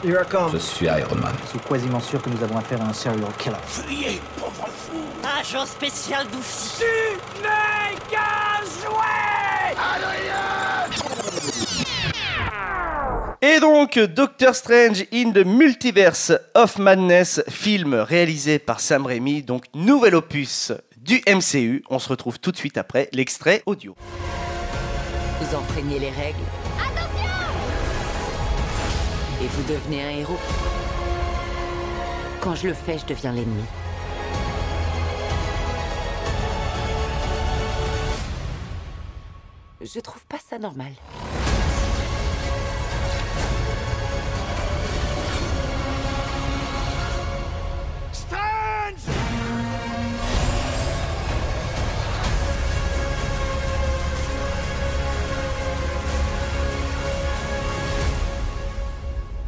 Here I come. Je suis Iron Man. Je suis quasiment sûr que nous avons affaire à un serial killer. Fuyez, pauvre fou! Agent spécial d'Oufy. Tu n'es qu'un jouet! Et donc, Doctor Strange in the Multiverse of Madness, film réalisé par Sam Raimi, donc nouvel opus du MCU. On se retrouve tout de suite après l'extrait audio. Vous enfreignez les règles. Attention! Et vous devenez un héros. Quand je le fais, je deviens l'ennemi. Je trouve pas ça normal. Strange!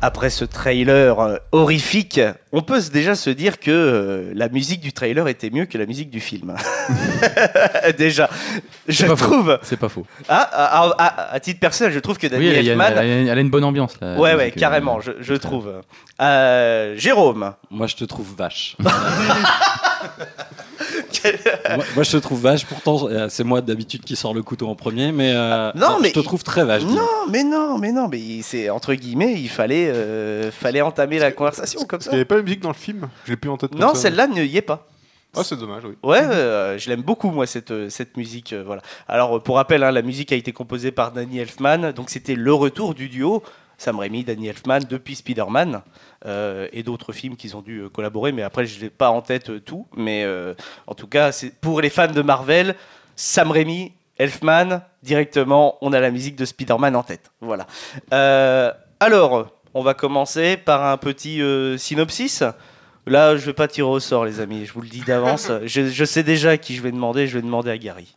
Après ce trailer horrifique, on peut déjà se dire que la musique du trailer était mieux que la musique du film. Déjà, je trouve. C'est pas faux. À titre personnel, je trouve que Danny Elfman. Elle a une bonne ambiance là. Ouais, carrément, je trouve. Jérôme. Moi, je te trouve vache. moi, je te trouve vache. Pourtant, c'est moi d'habitude qui sort le couteau en premier, mais non, mais je te trouve très vache. Non, mais c'est entre guillemets, il fallait entamer la conversation comme ça. Il n'y avait pas la musique dans le film. Je l'ai plus en tête. Non, celle-là n'y est pas. Ah, c'est dommage, oui. Ouais, je l'aime beaucoup, moi, cette musique. Voilà. Alors, pour rappel, la musique a été composée par Danny Elfman. Donc, c'était le retour du duo Sam Raimi, Danny Elfman, depuis Spider-Man et d'autres films qu'ils ont dû collaborer. Mais après, je n'ai pas en tête tout. Mais en tout cas, c'est pour les fans de Marvel, Sam Raimi, Elfman, directement, on a la musique de Spider-Man en tête. Voilà. Alors, on va commencer par un petit synopsis. Là, je vais pas tirer au sort, les amis. Je vous le dis d'avance. Je sais déjà à qui je vais demander. Je vais demander à Gary.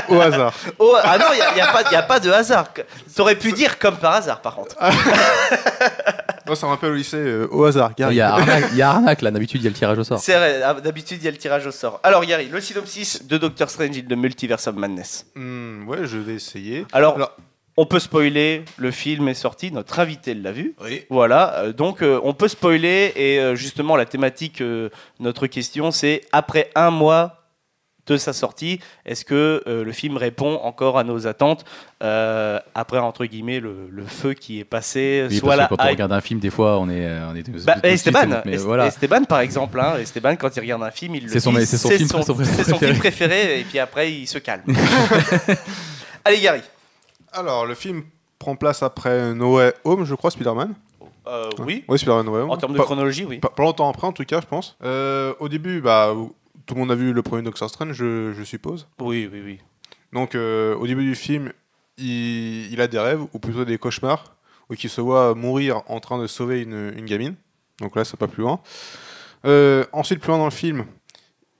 Au hasard. Ah non, il y a pas de hasard. T'aurais pu dire comme par hasard, par contre. Moi, ça me rappelle au lycée, au hasard. Gary. Il y a arnaque là. D'habitude, il y a le tirage au sort. C'est vrai. D'habitude, il y a le tirage au sort. Alors, Gary, le synopsis de Doctor Strange in the Multiverse of Madness. Ouais, je vais essayer. Alors on peut spoiler, le film est sorti, notre invité l'a vu. Oui. Voilà, donc on peut spoiler et justement la thématique, notre question c'est après un mois de sa sortie, est-ce que le film répond encore à nos attentes après entre guillemets le feu qui est passé, Oui, soit parce la que quand on hype. regarde un film, des fois, on est. Esteban par exemple, Esteban quand il regarde un film, il le dit, c'est son film préféré et puis après il se calme. Allez Gary. Alors, le film prend place après No Way Home, je crois, Spider-Man. Oui. Oui, Spider-Man No Way Home. En termes de chronologie, oui. Pas longtemps après, en tout cas, je pense. Au début, tout le monde a vu le premier Doctor Strange, je suppose. Oui. Donc, au début du film, il a des rêves, ou plutôt des cauchemars, où il se voit mourir en train de sauver une gamine. Donc là, c'est pas plus loin. Ensuite, plus loin dans le film,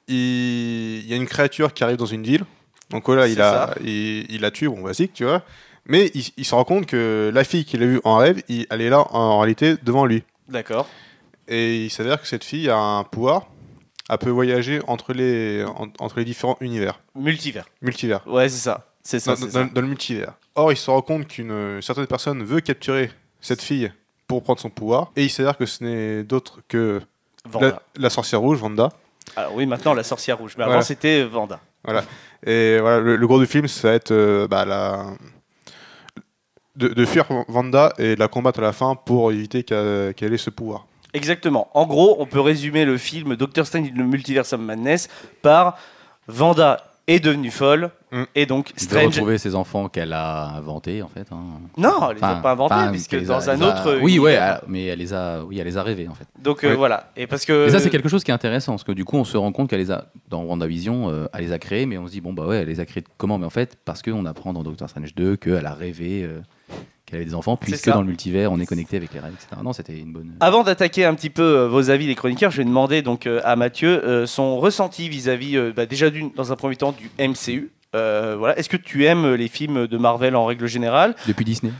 il y a une créature qui arrive dans une ville. Donc voilà, il la tue, bon basique, tu vois. Mais il se rend compte que la fille qu'il a vue en rêve, elle est là en réalité devant lui. D'accord. Et il s'avère que cette fille a un pouvoir, elle peut voyager entre les différents univers. Multivers. Ouais, c'est ça. Dans le multivers. Or, il se rend compte qu'une certaine personne veut capturer cette fille pour prendre son pouvoir. Et il s'avère que ce n'est d'autre que la sorcière rouge, Wanda. Alors oui, maintenant la sorcière rouge. Mais avant, c'était Wanda. Voilà. Et voilà, le gros du film, ça va être de fuir Wanda et de la combattre à la fin pour éviter qu'elle ait ce pouvoir. Exactement. En gros, on peut résumer le film Doctor Strange in the Multiverse of Madness par Wanda est devenue folle et donc Strange... De retrouver ses enfants qu'elle a inventés, en fait. Hein. Non, elle les a pas inventés, puisque dans un autre... Oui, ouais, mais elle les a rêvés, en fait. Donc voilà. Et parce que... Et ça, c'est quelque chose qui est intéressant, parce que du coup, on se rend compte qu'elle les a, dans WandaVision, elle les a créés, mais on se dit, bon, bah ouais, elle les a créés comment? Mais en fait, parce qu'on apprend dans Doctor Strange 2 qu'elle a rêvé... qu'elle avait des enfants, puisque dans le multivers, on est connecté avec les rêves, etc. Non, c'était une bonne... Avant d'attaquer un petit peu vos avis, les chroniqueurs, je vais demander donc, à Mathieu son ressenti vis-à-vis, déjà dans un premier temps, du MCU, Voilà. Est-ce que tu aimes les films de Marvel en règle générale? Depuis Disney.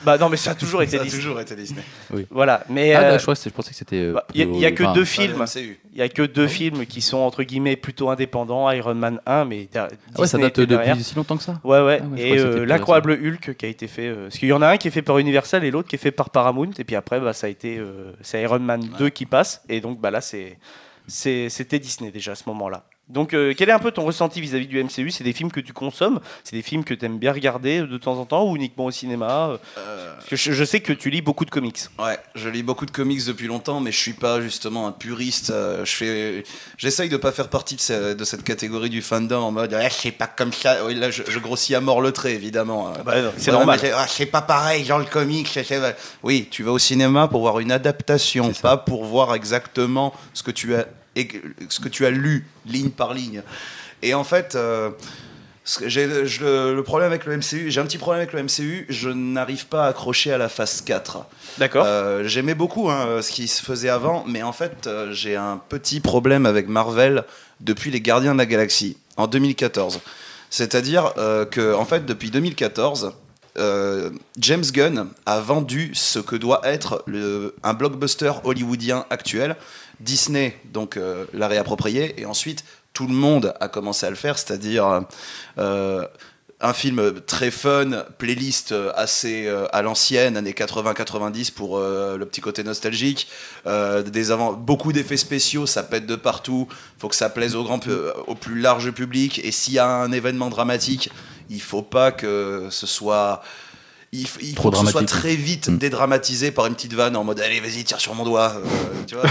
Bah non, mais ça a toujours été Ça a Disney. toujours été Disney. Voilà, mais Je pensais que c'était. il y a que deux Pas films. le MCU. Il y a que deux films qui sont entre guillemets plutôt indépendants. Iron Man 1, mais Ah ouais, ça Disney date était derrière. depuis si longtemps que ça. Ouais, ouais. Ah ouais, je crois Et que c'était plus l'incroyable Hulk qui a été fait. Parce qu'il y en a un qui est fait par Universal et l'autre qui est fait par Paramount. Et puis après, bah, ça a été c'est Iron Man 2 qui passe. Et donc bah, là, c'était Disney déjà à ce moment-là. Donc, quel est un peu ton ressenti vis-à-vis du MCU? C'est des films que tu consommes? C'est des films que tu aimes bien regarder de temps en temps ou uniquement au cinéma? Parce que je sais que tu lis beaucoup de comics. Ouais, je lis beaucoup de comics depuis longtemps, mais je suis pas justement un puriste. J'essaye de pas faire partie de cette catégorie du fandom en mode c'est pas comme ça. Oui, là, je grossis à mort le trait, évidemment. Bah, non, c'est Ouais, normal. mais c'est pas pareil, genre le comics. Oui, tu vas au cinéma pour voir une adaptation, pas pour voir exactement ce que tu as lu ligne par ligne. Et en fait, le problème avec le MCU, j'ai un petit problème avec le MCU, je n'arrive pas à accrocher à la phase 4. D'accord. J'aimais beaucoup ce qui se faisait avant, mais en fait, j'ai un petit problème avec Marvel depuis les Gardiens de la Galaxie, en 2014. C'est-à-dire que, en fait, depuis 2014, James Gunn a vendu ce que doit être un blockbuster hollywoodien actuel. Disney donc l'a réapproprié et ensuite tout le monde a commencé à le faire, c'est-à-dire un film très fun, playlist assez à l'ancienne, années 80-90 pour le petit côté nostalgique, beaucoup d'effets spéciaux, ça pète de partout, faut que ça plaise au plus large public, et s'il y a un événement dramatique, il faut pas que ce soit... Il faut que ce soit très vite dédramatisé par une petite vanne en mode allez vas-y tire sur mon doigt tu vois,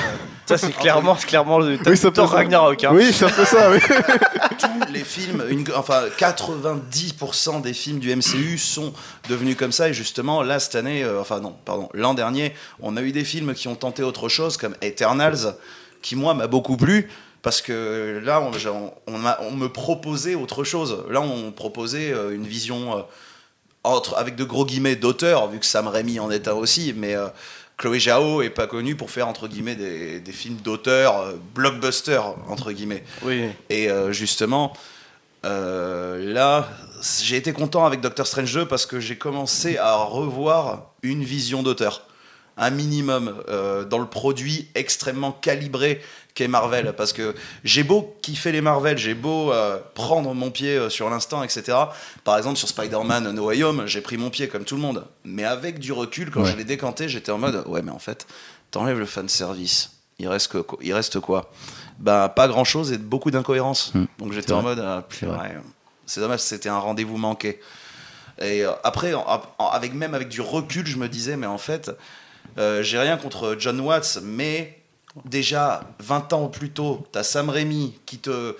Ça c'est clairement le Oui, ça peut Thor ça. Ragnarok. Hein. Oui, c'est un peu ça, oui. tous les films, 90% des films du MCU sont devenus comme ça, et justement là cette année, l'an dernier, on a eu des films qui ont tenté autre chose comme Eternals, qui moi m'a beaucoup plu. Parce que là, on me proposait autre chose. Là, on proposait une vision avec de gros guillemets d'auteur, vu que Sam Raimi en est un aussi, mais Chloé Zhao est pas connue pour faire entre guillemets des films d'auteur blockbuster entre guillemets. Oui. Et justement, là, j'ai été content avec Doctor Strange 2 parce que j'ai commencé à revoir une vision d'auteur, un minimum dans le produit extrêmement calibré qu'est Marvel, parce que j'ai beau kiffer les Marvel, j'ai beau prendre mon pied sur l'instant, etc. Par exemple, sur Spider-Man No Way Home, j'ai pris mon pied comme tout le monde. Mais avec du recul, quand je l'ai décanté, j'étais en mode, ouais, mais en fait, t'enlèves le fanservice. Il reste quoi? Bah, pas grand-chose et beaucoup d'incohérences. Donc j'étais en mode, c'est dommage, c'était un rendez-vous manqué. Et après, avec du recul, je me disais, mais en fait, j'ai rien contre John Watts, mais... Déjà, 20 ans plus tôt, t'as Sam Raimi qui te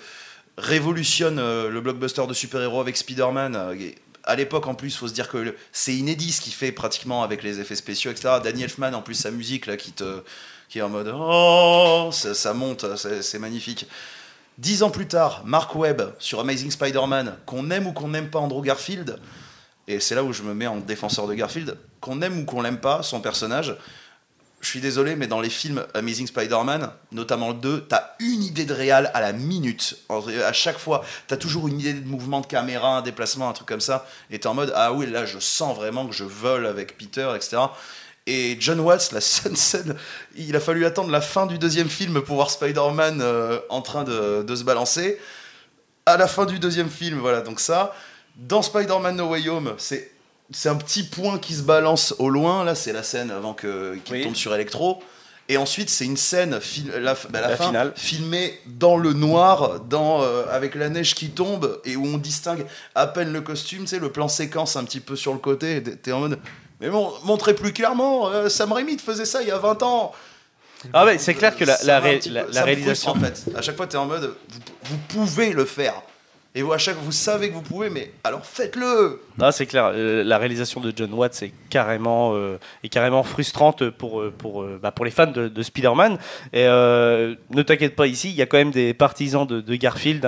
révolutionne le blockbuster de super-héros avec Spider-Man. À l'époque, en plus, il faut se dire que c'est inédit ce qu'il fait pratiquement avec les effets spéciaux, etc. Danny Elfman, en plus, sa musique là, qui est en mode oh, ça monte, c'est magnifique. 10 ans plus tard, Mark Webb sur Amazing Spider-Man, qu'on aime ou qu'on n'aime pas Andrew Garfield, et c'est là où je me mets en défenseur de Garfield, qu'on aime ou qu'on l'aime pas, son personnage. Je suis désolé, mais dans les films Amazing Spider-Man, notamment le 2, t'as une idée de réal à la minute. À chaque fois, t'as toujours une idée de mouvement de caméra, un déplacement, un truc comme ça. Et t'es en mode, ah oui, là, je sens vraiment que je vole avec Peter, etc. Et John Watts, la seule scène, il a fallu attendre la fin du deuxième film pour voir Spider-Man en train de se balancer. À la fin du deuxième film, voilà, donc ça. Dans Spider-Man No Way Home, c'est un petit point qui se balance au loin, là c'est la scène avant qu'il tombe sur Electro, et ensuite c'est une scène la fin, finale, filmée dans le noir, avec la neige qui tombe, et où on distingue à peine le costume, tu sais, le plan séquence un petit peu sur le côté, et t'es en mode, mais bon, montrez plus clairement, Sam Raimi te faisait ça il y a 20 ans. Ah ouais, c'est clair que la Ça réalisation... me frustre, en fait, à chaque fois t'es en mode, vous pouvez le faire. Et vous, vous savez que vous pouvez, mais alors faites-le. Ah, c'est clair, la réalisation de John Watts est carrément frustrante pour les fans de Spider-Man. Et ne t'inquiète pas, ici, il y a quand même des partisans de Garfield,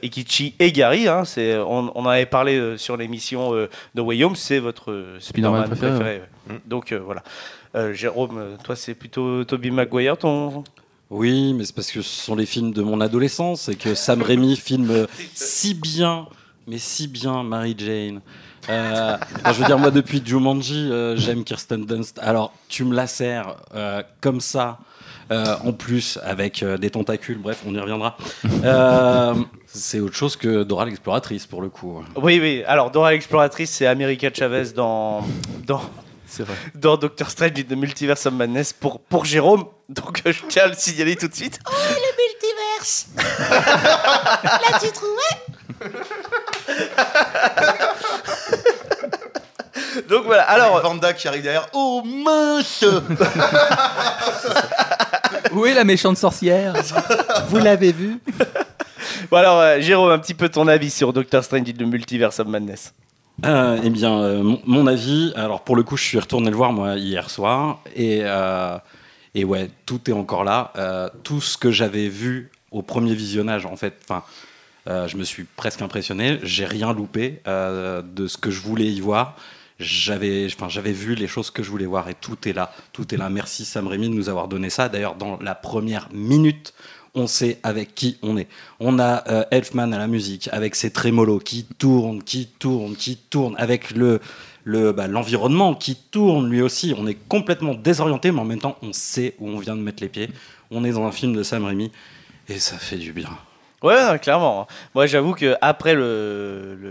Ekichi et Gary. On en avait parlé sur l'émission No Way Home, c'est votre Spider-Man préféré. Donc voilà. Jérôme, toi, c'est plutôt Tobey Maguire ton... Oui, mais c'est parce que ce sont les films de mon adolescence et que Sam Raimi filme si bien, mais si bien Mary Jane. Je veux dire, moi, depuis Jumanji, j'aime Kirsten Dunst. Alors, tu me la sers comme ça, en plus, avec des tentacules, bref, on y reviendra. C'est autre chose que Dora l'exploratrice, pour le coup. Oui. Alors, Dora l'exploratrice, c'est America Chavez C'est vrai. dans Doctor Strange in the Multiverse of Madness pour Jérôme. Donc, je tiens à le signaler tout de suite. Oh, le multiverse. L'as-tu trouvé? Donc voilà, alors... Vanda qui arrive derrière. Oh mince. Où est la méchante sorcière? Vous l'avez vu? Bon alors, Jérôme, un petit peu ton avis sur Doctor Strange in the Multiverse of Madness. Eh bien, mon avis, alors pour le coup, je suis retourné le voir moi hier soir et ouais, tout est encore là. Tout ce que j'avais vu au premier visionnage, en fait, je me suis presque impressionné. J'ai rien loupé de ce que je voulais y voir. J'avais vu les choses que je voulais voir et tout est là. Merci Sam Raimi de nous avoir donné ça. D'ailleurs, dans la première minute, on sait avec qui on est. On a Elfman à la musique, avec ses trémolos qui tournent, avec l'environnement qui tourne lui aussi. On est complètement désorienté, mais en même temps, on sait où on vient de mettre les pieds. On est dans un film de Sam Raimi et ça fait du bien. Ouais, non, clairement. Moi, j'avoue que après le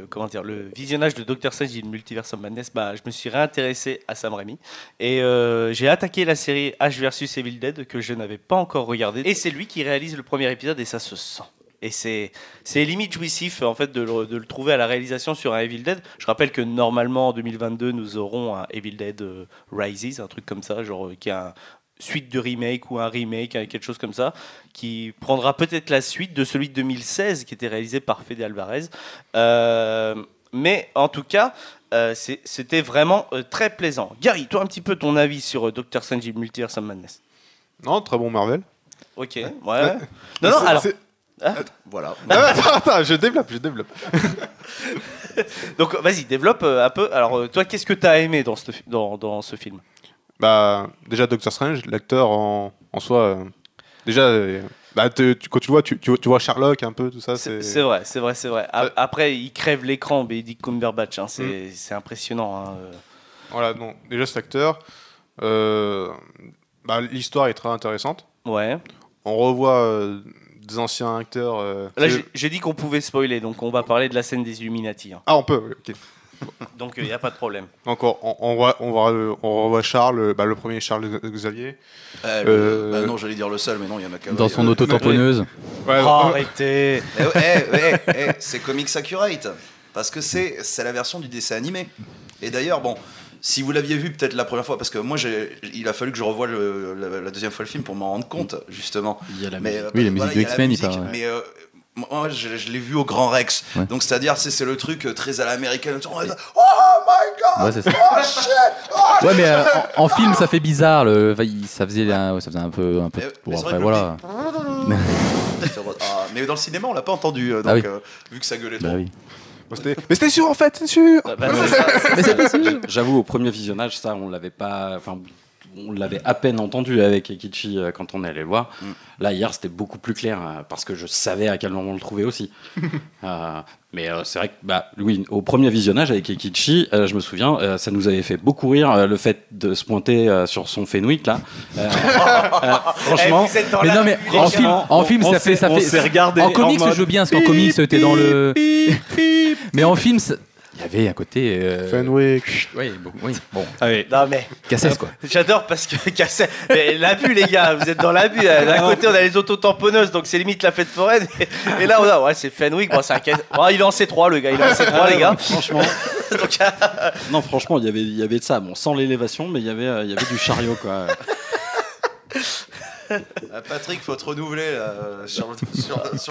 visionnage de Doctor Strange in the Multiverse of Madness, je me suis réintéressé à Sam Raimi et j'ai attaqué la série Ash vs Evil Dead que je n'avais pas encore regardée. Et c'est lui qui réalise le premier épisode et ça se sent. Et c'est limite jouissif en fait de le trouver à la réalisation sur un Evil Dead. Je rappelle que normalement en 2022 nous aurons un Evil Dead Rises, un truc comme ça, genre qui a suite de remake ou un remake, quelque chose comme ça, qui prendra peut-être la suite de celui de 2016 qui était réalisé par Fede Alvarez. Mais en tout cas, c'était vraiment très plaisant. Gary, toi un petit peu ton avis sur Doctor Strange in the Multiverse of Madness. Non, très bon Marvel. Ok, ouais. Non, alors... Voilà. Attends, je développe. Donc vas-y, développe un peu. Alors toi, qu'est-ce que tu as aimé dans ce film ? Déjà Doctor Strange, l'acteur en soi, quand tu le vois, tu vois Sherlock un peu, tout ça. C'est vrai. Après, il crève l'écran, Benedict Cumberbatch, hein, c'est impressionnant. Hein. Voilà, non, déjà cet acteur, l'histoire est très intéressante. Ouais. On revoit des anciens acteurs. Là, j'ai dit qu'on pouvait spoiler, donc on va parler de la scène des Illuminati. Hein. Ah, on peut, oui, ok. Donc il n'y a pas de problème. Donc on revoit Charles, le premier Charles Xavier. Non, j'allais dire le seul, mais non, il y en a qu'un. Dans son auto-tamponneuse. Ouais, Arrêtez. C'est Comics Accurate, parce que c'est la version du dessin animé. Et d'ailleurs, bon, si vous l'aviez vu peut-être la première fois, parce que moi, il a fallu que je revoie la deuxième fois le film pour m'en rendre compte, justement. Il y a la musique. Oui, la musique de X-Men, il paraît. Mais moi, je l'ai vu au Grand Rex. Ouais. Donc, c'est-à-dire, c'est le truc très à l'américaine. Oh my god! Ouais, c'est ça. Oh shit! Ouais, mais en film, ça fait bizarre. Ça faisait un peu. Bon, après, voilà. Mais dans le cinéma, on l'a pas entendu. Donc, vu que ça gueulait trop. Oui. Mais c'était sûr, en fait, c'est sûr! Mais c'était sûr! J'avoue, au premier visionnage, ça, on l'avait pas. On l'avait à peine entendu avec Ekichi quand on est allé le voir. Là, hier, c'était beaucoup plus clair parce que je savais à quel moment on le trouvait aussi. Mais c'est vrai que, oui, au premier visionnage avec Ekichi, je me souviens, ça nous avait fait beaucoup rire le fait de se pointer sur son Fenwick là. Franchement, mais non, mais en film, ça fait. On s'est regardé. En comics, je veux bien, parce qu'en comics, t'es dans le. Mais en film, il y avait un côté. Fenwick. Oui, bon. Ah oui. Non, mais. Cassès, quoi. J'adore parce que Cassès. Mais l'abus, les gars, vous êtes dans l'abus. D'un côté, on a les autotamponneuses, donc c'est limite la fête foraine. Et là, on a. Ouais, c'est Fenwick. Bon, c'est un casse. Oh, il est en C3, le gars. Il est en C3, les gars. Franchement. Donc, non, franchement, il y avait de ça. Bon, sans l'élévation, mais il y avait du chariot, quoi. Patrick, faut te renouveler sur le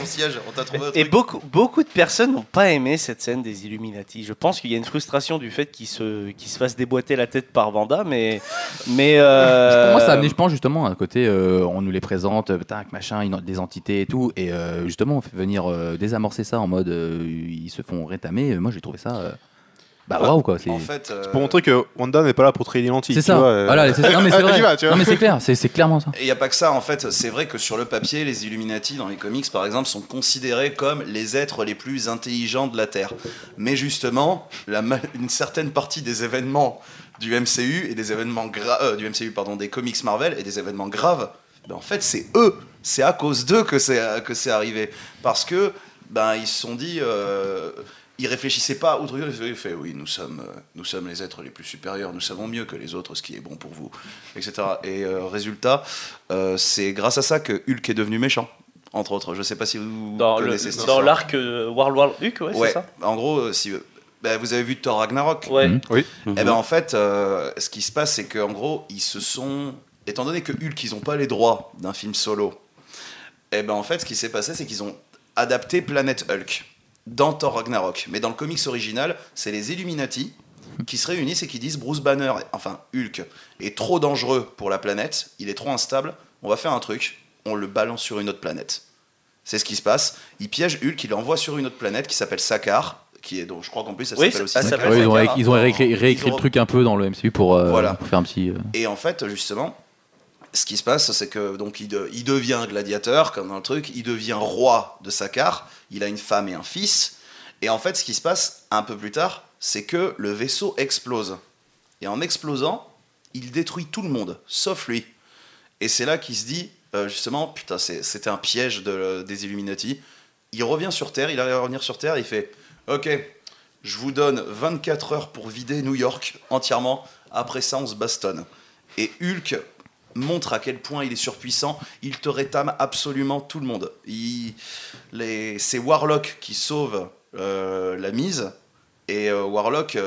siège. On t'a trouvé un truc. Et beaucoup de personnes n'ont pas aimé cette scène des Illuminati. Je pense qu'il y a une frustration du fait qu'ils se fassent déboîter la tête par Wanda, mais Pour moi, ça a amené, je pense, justement, un côté, on nous les présente, machin, des entités et tout, et justement, on fait venir désamorcer ça en mode, ils se font rétamer. Moi, j'ai trouvé ça. Bah waouh quoi. En fait, C'est pour montrer que Wanda n'est pas là pour traiter des lentilles. C'est tu ça. vois, Voilà, c'est ça. Non mais c'est elle y vrai. va, tu vois. Non mais c'est clair. C'est clairement ça. et il n'y a pas que ça, en fait, c'est vrai que sur le papier, les Illuminati dans les comics, par exemple, sont considérés comme les êtres les plus intelligents de la Terre. Mais justement, une certaine partie des événements du MCU et des événements du MCU, pardon, des comics Marvel et des événements graves, ben en fait, c'est eux, c'est à cause d'eux que c'est arrivé, parce que ben ils se sont dit. Ils réfléchissaient pas outre eux, ils fait oui, nous sommes les êtres les plus supérieurs, nous savons mieux que les autres ce qui est bon pour vous, etc. Et résultat, c'est grâce à ça que Hulk est devenu méchant, entre autres. Je sais pas si vous connaissez cette dans histoire. l'arc World War Hulk, ouais, Ouais, c'est ça. en gros, si vous avez vu Thor Ragnarok, Ouais. Oui. et ben en fait, ce qui se passe, c'est qu'en gros, ils se sont, étant donné que Hulk, ils ont pas les droits d'un film solo, et ben en fait, ce qui s'est passé, c'est qu'ils ont adapté Planète Hulk dans Thor Ragnarok. Mais dans le comics original, c'est les Illuminati qui se réunissent et qui disent Bruce Banner, enfin Hulk, est trop dangereux pour la planète, il est trop instable, on va faire un truc, on le balance sur une autre planète. C'est ce qui se passe. Ils piègent Hulk, ils l'envoient sur une autre planète qui s'appelle Sakaar, qui est, donc je crois qu'en plus ça s'appelle aussi ça Sakaar. s'appelle Ouais, ils ont Sakaar. réécrit le truc un peu dans le MCU pour faire un petit. Et en fait, justement, ce qui se passe, c'est que donc il devient gladiateur, comme dans le truc, il devient roi de Sakaar, il a une femme et un fils, et en fait, ce qui se passe un peu plus tard, c'est que le vaisseau explose. Et en explosant, il détruit tout le monde, sauf lui. Et c'est là qu'il se dit, justement, putain, c'était un piège des Illuminati. Il revient sur Terre, il arrive à revenir sur Terre, il fait, ok, je vous donne 24 heures pour vider New York entièrement, après ça, on se bastonne. Et Hulk montre à quel point il est surpuissant, il te rétame absolument tout le monde. C'est Warlock qui sauve la mise, et Warlock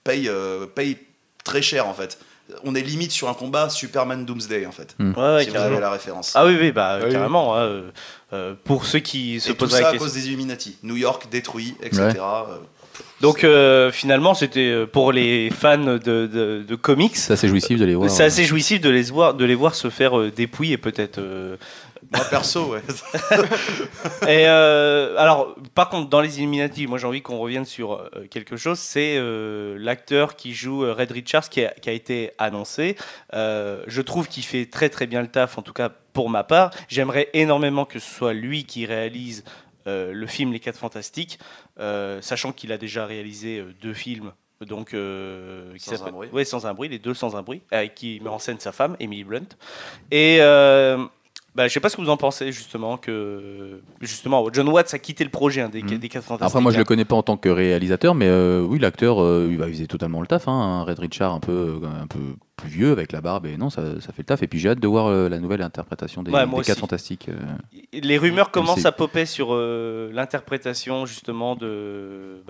paye très cher en fait. On est limite sur un combat Superman Doomsday en fait, Ouais, si vous carrément. avez la référence. Ah oui, bah Oui. carrément. Hein, pour ceux qui se Et tout posent la ça à question. cause des Illuminati. New York détruit, etc. Ouais. Donc finalement, c'était pour les fans de comics. C'est assez jouissif de les voir. C'est assez jouissif de les voir se faire dépouiller peut-être. Moi perso, ouais. Et alors, par contre, dans les Illuminati, moi j'ai envie qu'on revienne sur quelque chose. C'est l'acteur qui joue Red Richards qui a été annoncé. Je trouve qu'il fait très très bien le taf, en tout cas pour ma part. J'aimerais énormément que ce soit lui qui réalise le film Les 4 Fantastiques, sachant qu'il a déjà réalisé 2 films. Donc, Sans un bruit. Ouais, Sans un bruit, les 2 Sans un bruit, avec qui met en scène sa femme, Emily Blunt. Et je sais pas ce que vous en pensez justement que John Watts a quitté le projet des 4 Fantastiques. Après, moi, je hein. le connais pas en tant que réalisateur, mais oui, l'acteur, il faisait totalement le taf. Hein, Red Richard, un peu plus vieux, avec la barbe, et non, ça fait le taf. Et puis, j'ai hâte de voir la nouvelle interprétation des Ouais, moi 4 aussi. Fantastiques. Les rumeurs commencent c'est- à popper sur l'interprétation justement de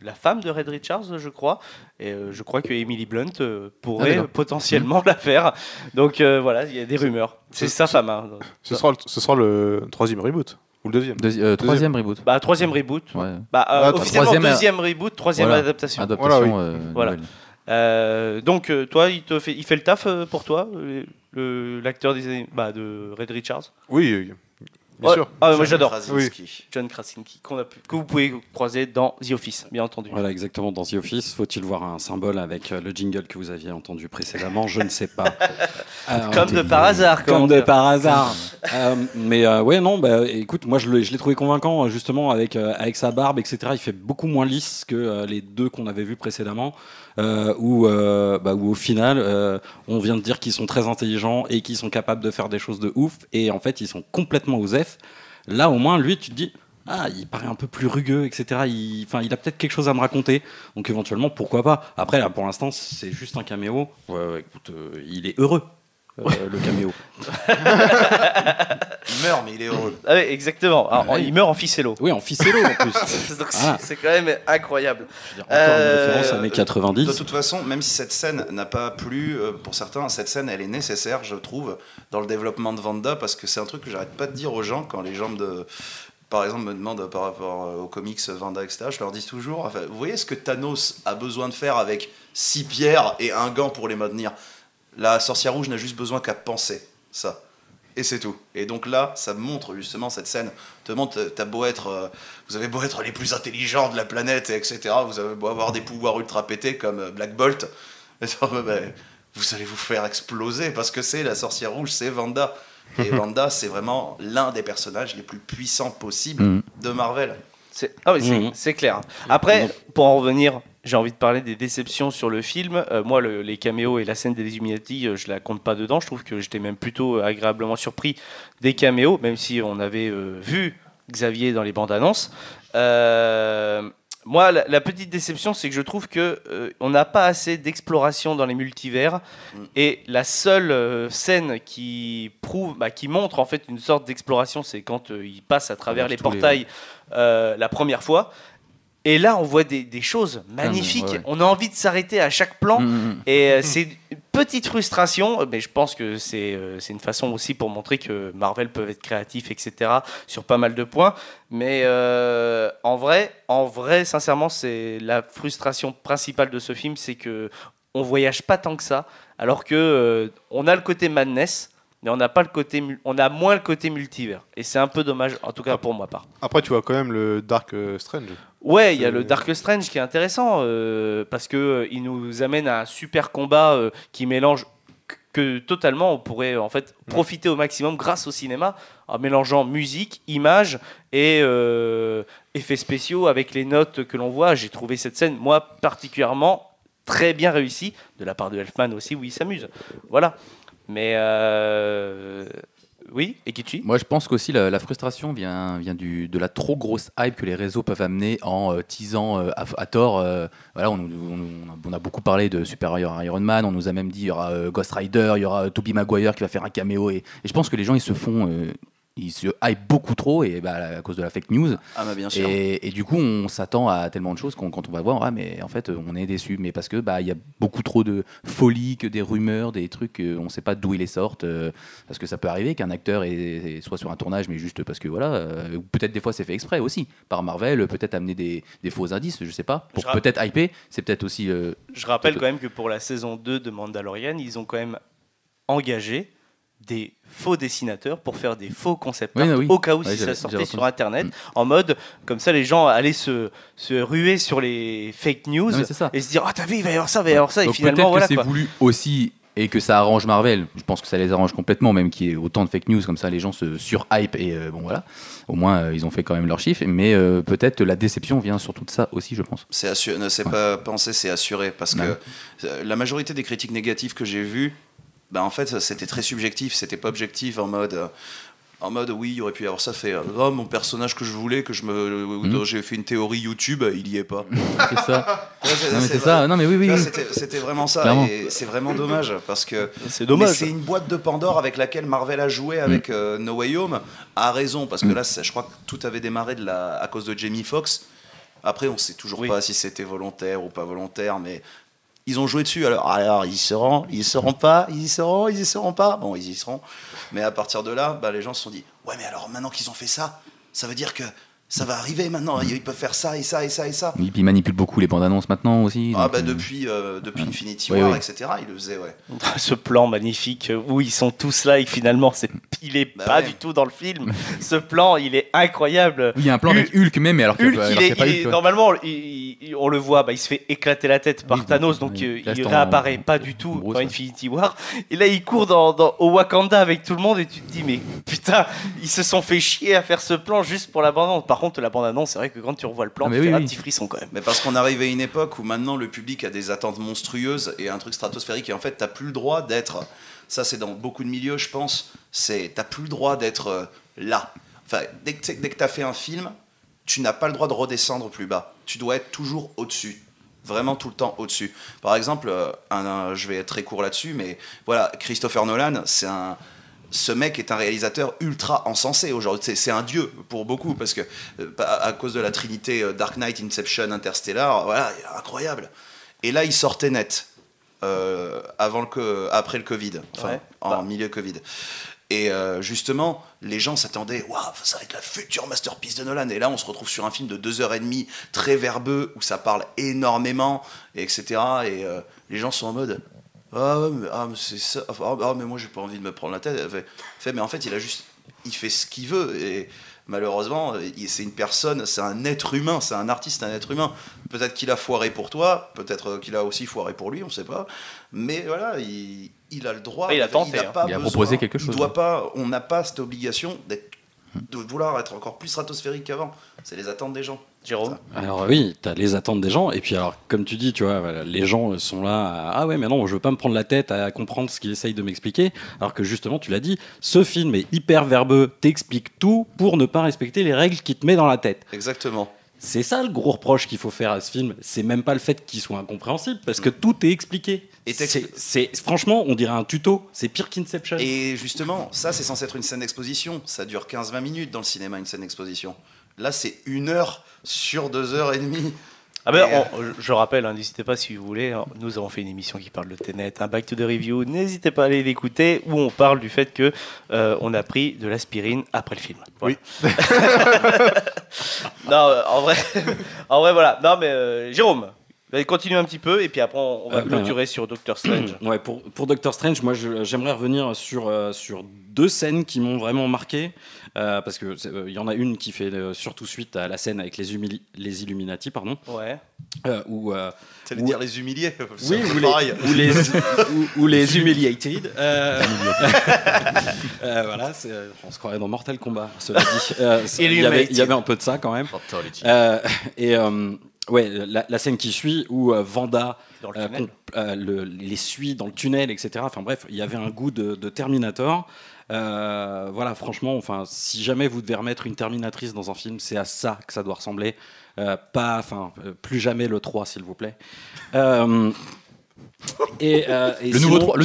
la femme de Red Richards, je crois. Et je crois que Emily Blunt pourrait d'accord. potentiellement la faire. Donc voilà, il y a des rumeurs. C'est sa femme. Hein. Ce sera le 3e reboot. Ou le 2e. Troisième reboot. Bah, 3e reboot. Ouais. Officiellement, troisième, 2e reboot, 3e voilà. adaptation. Adaptation. Voilà, Voilà. nouvelle. Donc toi, il fait le taf pour toi, l'acteur de Red Richards. Oui, bien Ouais. sûr. Ah, moi John j'adore. Krasinski. John Krasinski, que vous pouvez croiser dans The Office, bien entendu. Voilà, exactement. Dans The Office, faut-il voir un symbole avec le jingle que vous aviez entendu précédemment? Je ne sais pas. Comme de par hasard. Comme comment de dire. par hasard. Mais ouais, non, écoute, moi je l'ai trouvé convaincant justement avec sa barbe, etc. Il fait beaucoup moins lisse que les 2 qu'on avait vus précédemment, où au final, on vient de dire qu'ils sont très intelligents et qu'ils sont capables de faire des choses de ouf, et en fait, ils sont complètement OSEF. Là, au moins, lui, tu te dis. Ah, il paraît un peu plus rugueux, etc. Il a peut-être quelque chose à me raconter. Donc éventuellement, pourquoi pas. Après, là, pour l'instant, c'est juste un caméo. Ouais, écoute, il est heureux, le caméo. Il meurt, mais il est heureux. Ah oui, exactement. Alors, Ouais. il meurt en ficello. Oui, en ficello en plus. Donc Ah. c'est quand même incroyable. Je veux dire, encore une référence à mes De 90. toute façon, même si cette scène n'a pas plu, pour certains, cette scène, elle est nécessaire, je trouve, dans le développement de Wanda, parce que c'est un truc que j'arrête pas de dire aux gens quand les gens par exemple, me demandent par rapport aux comics Wanda, etc. Je leur dis toujours, enfin, vous voyez ce que Thanos a besoin de faire avec 6 pierres et un gant pour les maintenir? La sorcière rouge n'a juste besoin qu'à penser ça. et c'est tout. Et donc là, ça montre justement cette scène, te montre, vous avez beau être les plus intelligents de la planète, etc. Vous avez beau avoir des pouvoirs ultra pétés comme Black Bolt, vous allez vous faire exploser parce que c'est la sorcière rouge, c'est Wanda. Et Wanda, c'est vraiment l'un des personnages les plus puissants possibles de Marvel. C'est clair. Après, pour en revenir, j'ai envie de parler des déceptions sur le film. Moi, les caméos et la scène des Illuminati, je la compte pas dedans. Je trouve que j'étais même plutôt agréablement surpris des caméos, même si on avait vu Xavier dans les bandes annonces. Moi, la petite déception, c'est que je trouve qu'on n'a pas assez d'exploration dans les multivers. Et la seule scène qui montre en fait une sorte d'exploration, c'est quand il passe à travers les portails la première fois. Et là, on voit des choses magnifiques. Ouais. On a envie de s'arrêter à chaque plan. Et c'est une petite frustration, mais je pense que c'est une façon aussi pour montrer que Marvel peut être créatif, etc., sur pas mal de points. Mais en vrai, sincèrement, c'est la frustration principale de ce film, c'est que on voyage pas tant que ça, alors que on a le côté madness, mais on a moins le côté multivers. Et c'est un peu dommage, en tout cas pour ma part. Après, tu vois quand même le Dark Strange. Ouais, il y a le Dark Strange qui est intéressant parce que il nous amène à un super combat qui mélange que totalement on pourrait en fait profiter au maximum grâce au cinéma en mélangeant musique, images et effets spéciaux avec les notes que l'on voit. J'ai trouvé cette scène moi particulièrement très bien réussie de la part de Elfman aussi où il s'amuse. Voilà. Mais oui, et Kichi ? Moi, je pense qu'aussi la frustration vient de la trop grosse hype que les réseaux peuvent amener en teasant à tort. Voilà, on a beaucoup parlé de supérieur Iron Man. On nous a même dit il y aura Ghost Rider, il y aura Tobey Maguire qui va faire un caméo. Et je pense que les gens ils se hype beaucoup trop et à cause de la fake news. Ah bah bien sûr. Et du coup, on s'attend à tellement de choses quand on va voir, mais en fait, on est déçu. Mais parce que il y a beaucoup trop de folie, que des rumeurs, des trucs, on ne sait pas d'où ils les sortent. Parce que ça peut arriver qu'un acteur soit sur un tournage, mais juste parce que voilà. Ou peut-être des fois c'est fait exprès aussi par Marvel, peut-être amener des faux indices, je sais pas, pour peut-être hyper. C'est peut-être aussi. Je rappelle quand même que pour la saison 2 de Mandalorian, ils ont quand même engagé des faux dessinateurs pour faire des faux concept art au cas où si ça sortait sur internet en mode comme ça les gens allaient se ruer sur les fake news et se dire t'as vu il va y avoir ça et donc finalement peut-être que c'est voulu aussi et que ça arrange Marvel. Je pense que ça les arrange complètement, même qu'il y ait autant de fake news comme ça les gens se surhype et au moins ils ont fait quand même leurs chiffres, mais peut-être la déception vient surtout de ça aussi, je pense. C'est pas pensé, c'est assuré parce que la majorité des critiques négatives que j'ai vues, en fait, c'était très subjectif, c'était pas objectif en mode oui, il aurait pu y avoir ça, mon personnage que je voulais, j'ai fait une théorie YouTube, il y est pas. C'est ça. C'est ça. Non mais oui. C'était vraiment ça. Clairement. Et c'est vraiment dommage parce que c'est dommage. Mais c'est une boîte de Pandore avec laquelle Marvel a joué avec No Way Home, a raison parce que là, je crois que tout avait démarré à cause de Jamie Foxx. Après, on sait toujours pas si c'était volontaire ou pas volontaire, mais ils ont joué dessus. Alors ils y seront pas. Bon, ils y seront. Mais à partir de là, les gens se sont dit ouais, mais alors maintenant qu'ils ont fait ça, ça veut dire que ça va arriver maintenant. Ils peuvent faire ça et ça et ça et ça. Et puis ils manipulent beaucoup les bandes annonces maintenant aussi. Depuis Infinity War, etc. Ils le faisaient, Ce plan magnifique où ils sont tous là et que finalement il est pas du tout dans le film. Ce plan, il est incroyable. Il y a un plan avec Hulk même, mais alors que Hulk, normalement, on le voit, il se fait éclater la tête par Thanos, donc il réapparaît pas du tout dans Infinity War. Et là, il court au Wakanda avec tout le monde et tu te dis mais putain, ils se sont fait chier à faire ce plan juste pour la bande-annonce. Par contre, la bande-annonce, c'est vrai que quand tu revois le plan, tu fais un petit frisson quand même. Mais parce qu'on arrive à une époque où maintenant le public a des attentes monstrueuses et un truc stratosphérique et en fait, t'as plus le droit d'être. Ça, c'est dans beaucoup de milieux, je pense. T'as plus le droit d'être là. Enfin, dès que t'as fait un film, tu n'as pas le droit de redescendre plus bas. Tu dois être toujours au-dessus. Vraiment tout le temps au-dessus. Par exemple, je vais être très court là-dessus, mais voilà, Christopher Nolan, ce mec est un réalisateur ultra encensé aujourd'hui. C'est un dieu pour beaucoup parce que à cause de la trinité Dark Knight, Inception, Interstellar, voilà, incroyable. Et là, il sortait net après le Covid, en milieu Covid. Et justement, les gens s'attendaient, waouh, ça va être la future masterpiece de Nolan. Et là, on se retrouve sur un film de 2h30, très verbeux, où ça parle énormément, etc. Et les gens sont en mode, mais c'est ça. Mais moi, j'ai pas envie de me prendre la tête. Elle fait, mais en fait, il fait ce qu'il veut. Et malheureusement, c'est une personne, c'est un être humain, c'est un artiste, un être humain. Peut-être qu'il a foiré pour toi, peut-être qu'il a aussi foiré pour lui, on sait pas. Mais voilà, il a le droit. Il a tenté. Il a proposé quelque chose. On n'a pas cette obligation de vouloir être encore plus stratosphérique qu'avant. C'est les attentes des gens. Jérôme. Alors oui, t'as les attentes des gens, et puis alors, comme tu dis, tu vois, voilà, les gens sont là, ah ouais, mais non, je veux pas me prendre la tête à comprendre ce qu'il essaye de m'expliquer, alors que justement, tu l'as dit, ce film est hyper verbeux, t'explique tout pour ne pas respecter les règles qu'il te met dans la tête. Exactement. C'est ça le gros reproche qu'il faut faire à ce film, c'est même pas le fait qu'il soit incompréhensible, parce que tout est expliqué. Et franchement, on dirait un tuto, c'est pire qu'Inception. Et justement, ça c'est censé être une scène d'exposition, ça dure 15-20 minutes dans le cinéma, une scène d'exposition. Là, c'est 1 heure sur 2h30. Ah ben, je rappelle, n'hésitez pas si vous voulez, nous avons fait une émission qui parle de Tenet, un Back to the Review, n'hésitez pas à aller l'écouter, où on parle du fait que on a pris de l'aspirine après le film. Voilà. Oui. Non, en vrai, voilà. Non, mais Jérôme, continue un petit peu, et puis après on va clôturer sur Doctor Strange. Ouais, pour Doctor Strange, moi j'aimerais revenir sur 2 scènes qui m'ont vraiment marqué. Parce que il y en a une qui fait surtout suite à la scène avec les Illuminati, pardon. Ouais. Ça veut dire les humiliés. Oui, ou les humiliated. Voilà, on se croirait dans Mortal Kombat, cela dit. Il y avait un peu de ça quand même. Ouais, la scène qui suit où Wanda les suit dans le tunnel, etc. Enfin bref, il y avait un goût de Terminator. Voilà, franchement, enfin, si jamais vous devez remettre une Terminatrice dans un film, c'est à ça que ça doit ressembler. Plus jamais le 3, s'il vous plaît. Le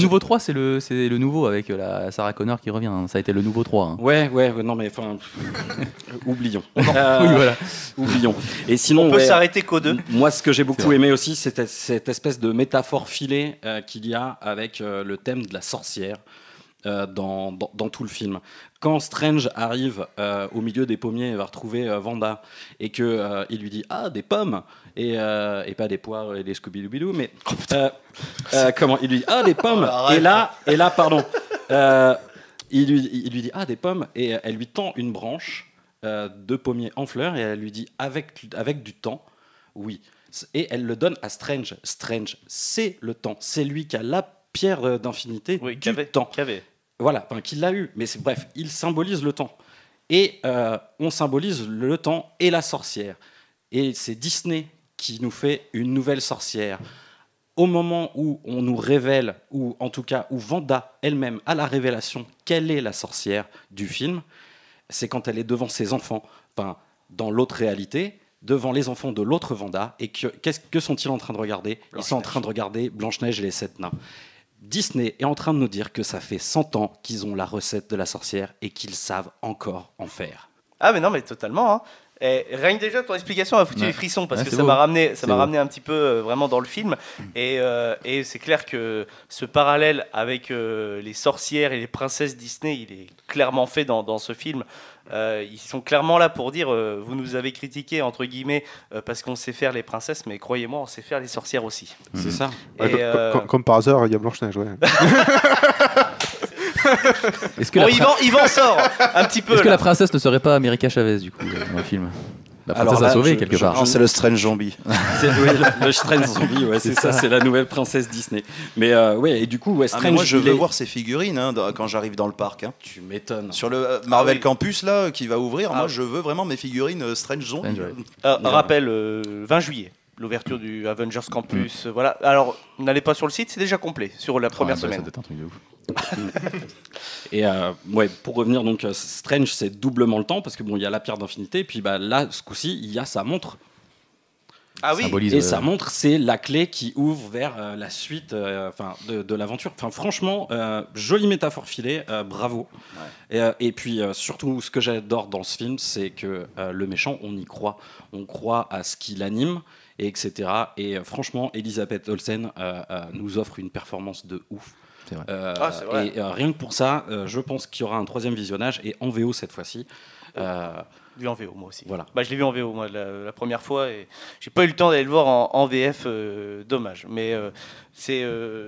nouveau 3, c'est le nouveau avec la Sarah Connor qui revient. Ça a été le nouveau 3. Hein. Ouais, non mais enfin, oublions. Oui, voilà. Oublions. Et sinon, on peut s'arrêter qu'aux 2. Moi, ce que j'ai beaucoup aimé aussi, c'est cette espèce de métaphore filée qu'il y a avec le thème de la sorcière. Dans tout le film. Quand Strange arrive au milieu des pommiers et va retrouver Wanda et qu'il lui dit « Ah, des pommes !» et pas des poires et des Scooby-Doo, mais comment il lui dit « Ah, des pommes !» et là, pardon, il lui dit « Ah, des pommes !» et elle lui tend une branche de pommier en fleurs et elle lui dit « Avec du temps, oui !» Et elle le donne à Strange. Strange, c'est le temps. C'est lui qui a la pierre d'infinité du temps. Voilà, qu'il l'a eu. Mais bref, il symbolise le temps. Et on symbolise le temps et la sorcière. Et c'est Disney qui nous fait une nouvelle sorcière. Au moment où on nous révèle, ou en tout cas où Wanda elle-même a la révélation qu'elle est la sorcière du film, c'est quand elle est devant ses enfants, dans l'autre réalité, devant les enfants de l'autre Wanda. Et que sont-ils en train de regarder ? Ils sont en train de regarder Blanche-Neige et les 7 nains. Disney est en train de nous dire que ça fait 100 ans qu'ils ont la recette de la sorcière et qu'ils savent encore en faire. Ah mais non, mais totalement. Hein. Et rien que déjà ton explication m'a foutu les frissons parce que ça beau. m'a ramené un petit peu vraiment dans le film. Et c'est clair que ce parallèle avec les sorcières et les princesses Disney, il est clairement fait dans ce film. Ils sont clairement là pour dire vous nous avez critiqué entre guillemets parce qu'on sait faire les princesses, mais croyez-moi, on sait faire les sorcières aussi. C'est ça. Et, comme par hasard, il y a Blanche-Neige, ouais. Yvan sort un petit peu. Est-ce que la princesse ne serait pas America Chavez du coup dans le film? La princesse a sauvé quelque part. Non, c'est le Strange Zombie. Le Strange Zombie, ouais, c'est ça, c'est la nouvelle princesse Disney. Mais ouais, et du coup, ouais, Strange. Moi, je veux voir ces figurines quand j'arrive dans le parc. Hein. Tu m'étonnes. Sur le Marvel Campus là, qui va ouvrir, moi, je veux vraiment mes figurines Strange Zombie. Rappel, 20 juillet. L'ouverture du Avengers Campus, voilà. Alors, n'allez pas sur le site, c'est déjà complet sur la première semaine. Ça doit être un truc de ouf. Et ouais, pour revenir donc, Strange, c'est doublement le temps parce que bon, il y a la pierre d'infinité, et puis là, ce coup-ci, il y a sa montre. Ah oui. Et sa montre, c'est la clé qui ouvre vers la suite, de l'aventure. Enfin, franchement, jolie métaphore filée, bravo. Ouais. Et puis surtout, ce que j'adore dans ce film, c'est que le méchant, on y croit. On croit à ce qui l'anime. Et etc. Et franchement, Elisabeth Olsen nous offre une performance de ouf. C'est vrai. C'est vrai. Et rien que pour ça, je pense qu'il y aura un 3e visionnage, et en VO cette fois-ci. Vu en VO, moi aussi. Voilà. Bah, je l'ai vu en VO, moi, la première fois, et j'ai pas eu le temps d'aller le voir en VF, dommage. Mais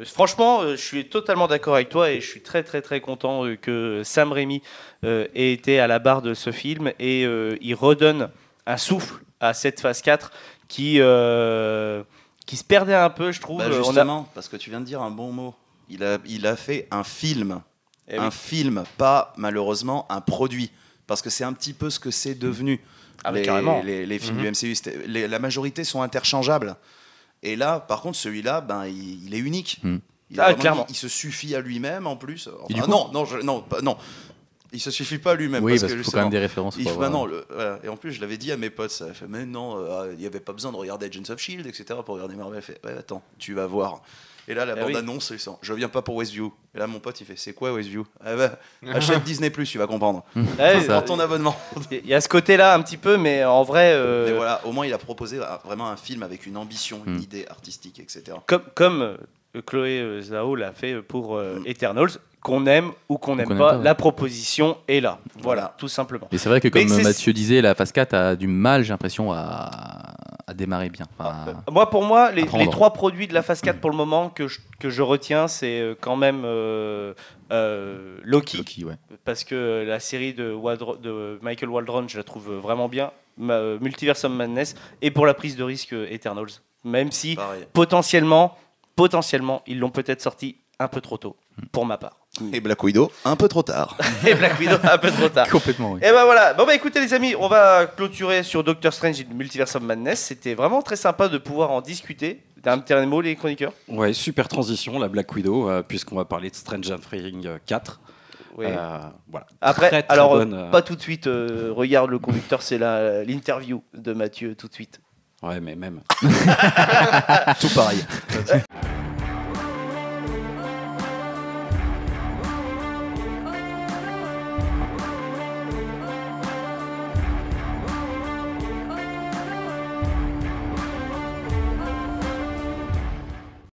franchement, je suis totalement d'accord avec toi, et je suis très très très content que Sam Raimi ait été à la barre de ce film, et il redonne un souffle à cette phase 4 qui se perdait un peu, je trouve. Bah, justement, parce que tu viens de dire un bon mot. Il a fait un film. Eh un oui. film, pas malheureusement un produit. Parce que c'est un petit peu ce que c'est devenu. Ah, mais carrément. Les films du MCU, la majorité sont interchangeables. Et là, par contre, celui-là, il est unique. Clairement. Il se suffit à lui-même en plus. Et du Enfin, coup- non. Il se suffit pas à lui-même. Oui, parce qu'il que faut quand même des références. il faut faut- avoir- voilà. Et en plus, je l'avais dit à mes potes, ça fait, mais non, il n'y avait pas besoin de regarder Agents of Shield, etc. pour regarder Marvel. Fait, ouais, attends, tu vas voir. Et là, la Eh bande-annonce, ils sont, je viens pas pour Westview. Et là, mon pote, il fait, c'est quoi Westview? Achète Disney+, tu vas comprendre. Ouais, Prends ton abonnement. il y a ce côté-là un petit peu, mais en vrai, Mais voilà, au moins, il a proposé vraiment un film avec une ambition, une idée artistique, etc. comme Chloé Zhao l'a fait pour Eternals, qu'on aime ou qu'on n'aime n'aime pas, pas, ouais. la proposition est là. Voilà, Voilà. tout simplement. Et c'est vrai que, Mais comme c'est- Mathieu disait, la phase 4 a du mal, j'ai l'impression, à démarrer bien. Enfin, Pour moi, les Apprendre. 3 produits de la phase 4 pour le moment que je retiens, c'est quand même Loki, Loki, ouais. parce que la série de Michael Waldron, je la trouve vraiment bien, Multiverse of Madness, et pour la prise de risque Eternals. Même si Pareil. potentiellement, ils l'ont peut-être sorti un peu trop tôt, pour ma part. Et Black Widow, un peu trop tard. Et Black Widow un peu trop tard. Complètement, oui. Et ben voilà. Bon bah écoutez les amis, on va clôturer sur Doctor Strange et Multiverse of Madness. C'était vraiment très sympa de pouvoir en discuter. T'as un petit mot les chroniqueurs? Ouais, super transition, la Black Widow, puisqu'on va parler de Stranger Things 4. Oui. Voilà. Après, Très, très alors bonne, pas tout de suite. Regarde le conducteur, c'est l'interview de Mathieu tout de suite. Ouais, mais même. Tout pareil.